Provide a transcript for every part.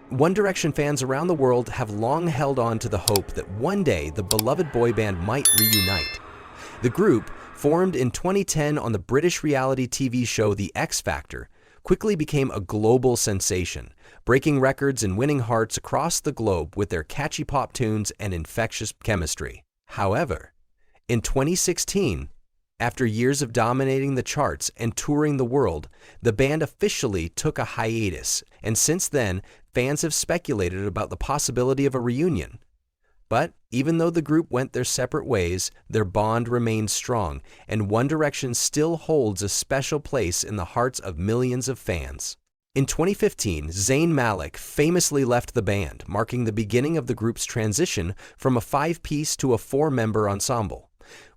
One Direction fans around the world have long held on to the hope that one day the beloved boy band might reunite. The group, formed in 2010 on the British reality TV show The X Factor, quickly became a global sensation, breaking records and winning hearts across the globe with their catchy pop tunes and infectious chemistry. However, in 2016, after years of dominating the charts and touring the world, the band officially took a hiatus, and since then, fans have speculated about the possibility of a reunion. But even though the group went their separate ways, their bond remains strong, and One Direction still holds a special place in the hearts of millions of fans. In 2015, Zayn Malik famously left the band, marking the beginning of the group's transition from a five-piece to a four-member ensemble.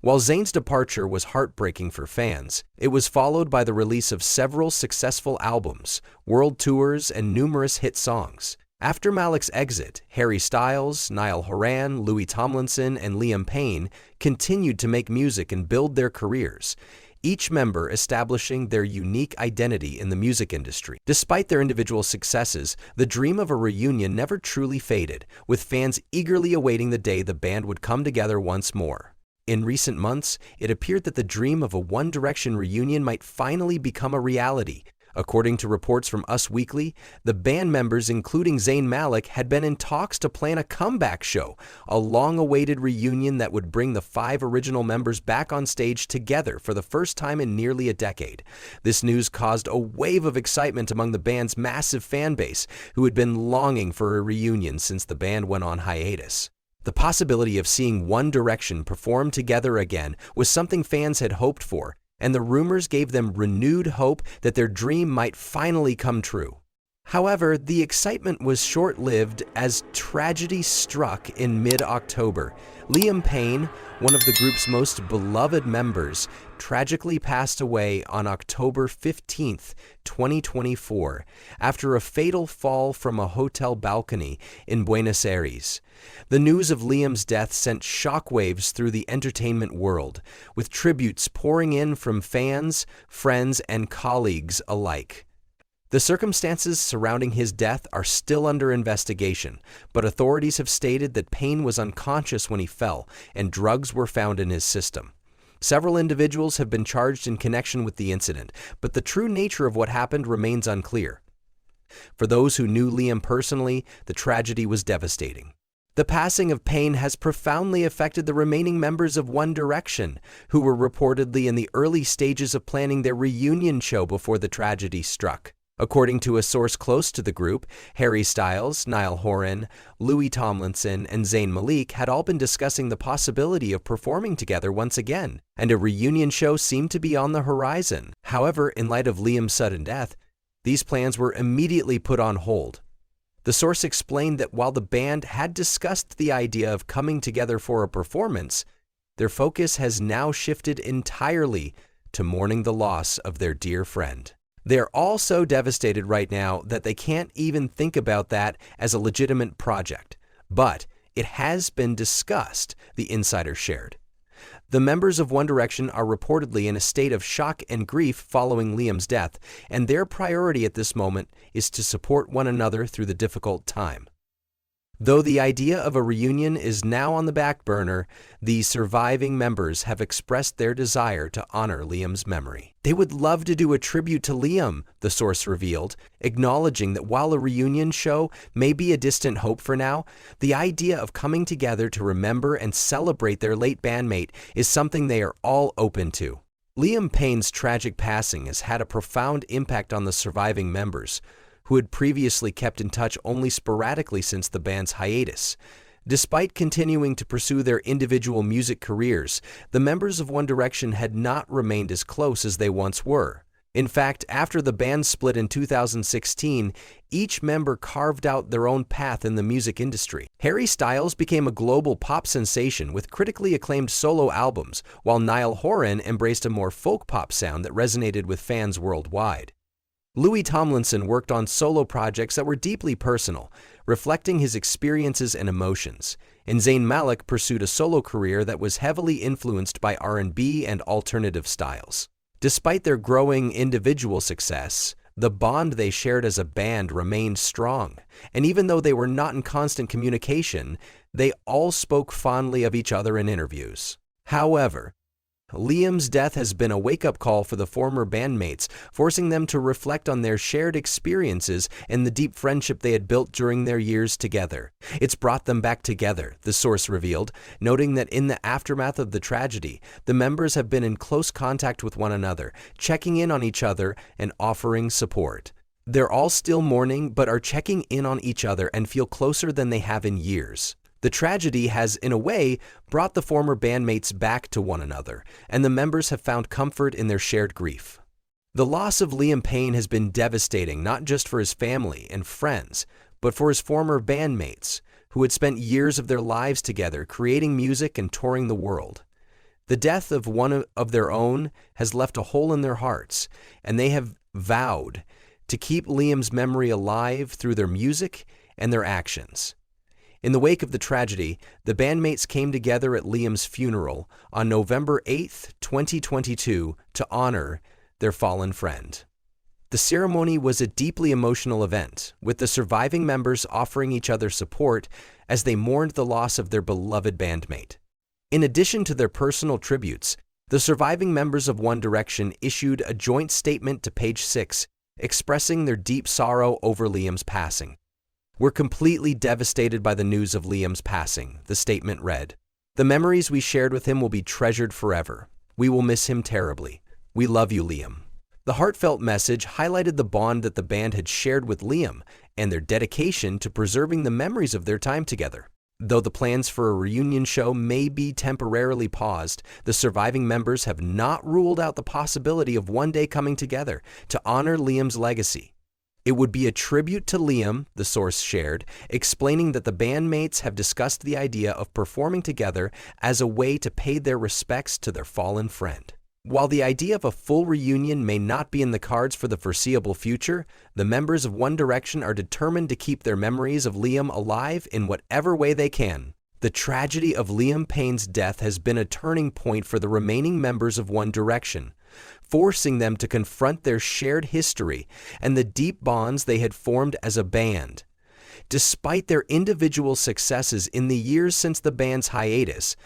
While Zayn's departure was heartbreaking for fans, it was followed by the release of several successful albums, world tours, and numerous hit songs. After Malik's exit, Harry Styles, Niall Horan, Louis Tomlinson, and Liam Payne continued to make music and build their careers, each member establishing their unique identity in the music industry. Despite their individual successes, the dream of a reunion never truly faded, with fans eagerly awaiting the day the band would come together once more. In recent months, it appeared that the dream of a One Direction reunion might finally become a reality. According to reports from Us Weekly, the band members, including Zayn Malik, had been in talks to plan a comeback show, a long-awaited reunion that would bring the five original members back on stage together for the first time in nearly a decade. This news caused a wave of excitement among the band's massive fan base, who had been longing for a reunion since the band went on hiatus. The possibility of seeing One Direction perform together again was something fans had hoped for, and the rumors gave them renewed hope that their dream might finally come true. However, the excitement was short-lived as tragedy struck in mid-October. Liam Payne, one of the group's most beloved members, tragically passed away on October 15, 2024, after a fatal fall from a hotel balcony in Buenos Aires. The news of Liam's death sent shockwaves through the entertainment world, with tributes pouring in from fans, friends, and colleagues alike. The circumstances surrounding his death are still under investigation, but authorities have stated that Payne was unconscious when he fell, and drugs were found in his system. Several individuals have been charged in connection with the incident, but the true nature of what happened remains unclear. For those who knew Liam personally, the tragedy was devastating. The passing of Payne has profoundly affected the remaining members of One Direction, who were reportedly in the early stages of planning their reunion show before the tragedy struck. According to a source close to the group, Harry Styles, Niall Horan, Louis Tomlinson, and Zayn Malik had all been discussing the possibility of performing together once again, and a reunion show seemed to be on the horizon. However, in light of Liam's sudden death, these plans were immediately put on hold. The source explained that while the band had discussed the idea of coming together for a performance, their focus has now shifted entirely to mourning the loss of their dear friend. They're all so devastated right now that they can't even think about that as a legitimate project. But it has been discussed, the insider shared. The members of One Direction are reportedly in a state of shock and grief following Liam's death, and their priority at this moment is to support one another through the difficult time. Though the idea of a reunion is now on the back burner, the surviving members have expressed their desire to honor Liam's memory. They would love to do a tribute to Liam, the source revealed, acknowledging that while a reunion show may be a distant hope for now, the idea of coming together to remember and celebrate their late bandmate is something they are all open to. Liam Payne's tragic passing has had a profound impact on the surviving members, who had previously kept in touch only sporadically since the band's hiatus. Despite continuing to pursue their individual music careers, the members of One Direction had not remained as close as they once were. In fact, after the band split in 2016, each member carved out their own path in the music industry. Harry Styles became a global pop sensation with critically acclaimed solo albums, while Niall Horan embraced a more folk pop sound that resonated with fans worldwide. Louis Tomlinson worked on solo projects that were deeply personal, reflecting his experiences and emotions, and Zayn Malik pursued a solo career that was heavily influenced by R&B and alternative styles. Despite their growing individual success, The bond they shared as a band remained strong, and even though they were not in constant communication, they all spoke fondly of each other in interviews. However, Liam's death has been a wake-up call for the former bandmates, forcing them to reflect on their shared experiences and the deep friendship they had built during their years together. It's brought them back together, the source revealed, noting that in the aftermath of the tragedy, the members have been in close contact with one another, checking in on each other and offering support. They're all still mourning, but are checking in on each other and feel closer than they have in years. The tragedy has, in a way, brought the former bandmates back to one another, and the members have found comfort in their shared grief. The loss of Liam Payne has been devastating not just for his family and friends, but for his former bandmates, who had spent years of their lives together creating music and touring the world. The death of one of their own has left a hole in their hearts, and they have vowed to keep Liam's memory alive through their music and their actions. In the wake of the tragedy, the bandmates came together at Liam's funeral on November 8, 2022, to honor their fallen friend. The ceremony was a deeply emotional event, with the surviving members offering each other support as they mourned the loss of their beloved bandmate. In addition to their personal tributes, the surviving members of One Direction issued a joint statement to Page 6, expressing their deep sorrow over Liam's passing. "We're completely devastated by the news of Liam's passing," the statement read. "The memories we shared with him will be treasured forever. We will miss him terribly. We love you, Liam." The heartfelt message highlighted the bond that the band had shared with Liam and their dedication to preserving the memories of their time together. Though the plans for a reunion show may be temporarily paused, the surviving members have not ruled out the possibility of one day coming together to honor Liam's legacy. It would be a tribute to Liam, the source shared, explaining that the bandmates have discussed the idea of performing together as a way to pay their respects to their fallen friend. While the idea of a full reunion may not be in the cards for the foreseeable future, the members of One Direction are determined to keep their memories of Liam alive in whatever way they can. The tragedy of Liam Payne's death has been a turning point for the remaining members of One Direction, forcing them to confront their shared history and the deep bonds they had formed as a band. Despite their individual successes in the years since the band's hiatus,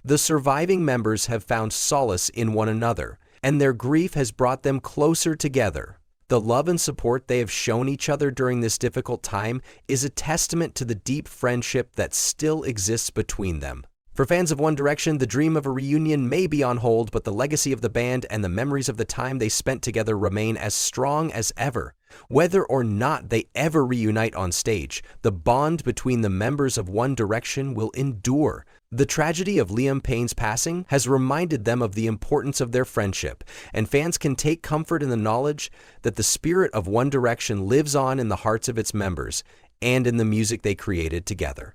the surviving members have found solace in one another, and their grief has brought them closer together. The love and support they have shown each other during this difficult time is a testament to the deep friendship that still exists between them. For fans of One Direction, the dream of a reunion may be on hold, but the legacy of the band and the memories of the time they spent together remain as strong as ever. Whether or not they ever reunite on stage, the bond between the members of One Direction will endure. The tragedy of Liam Payne's passing has reminded them of the importance of their friendship, and fans can take comfort in the knowledge that the spirit of One Direction lives on in the hearts of its members and in the music they created together.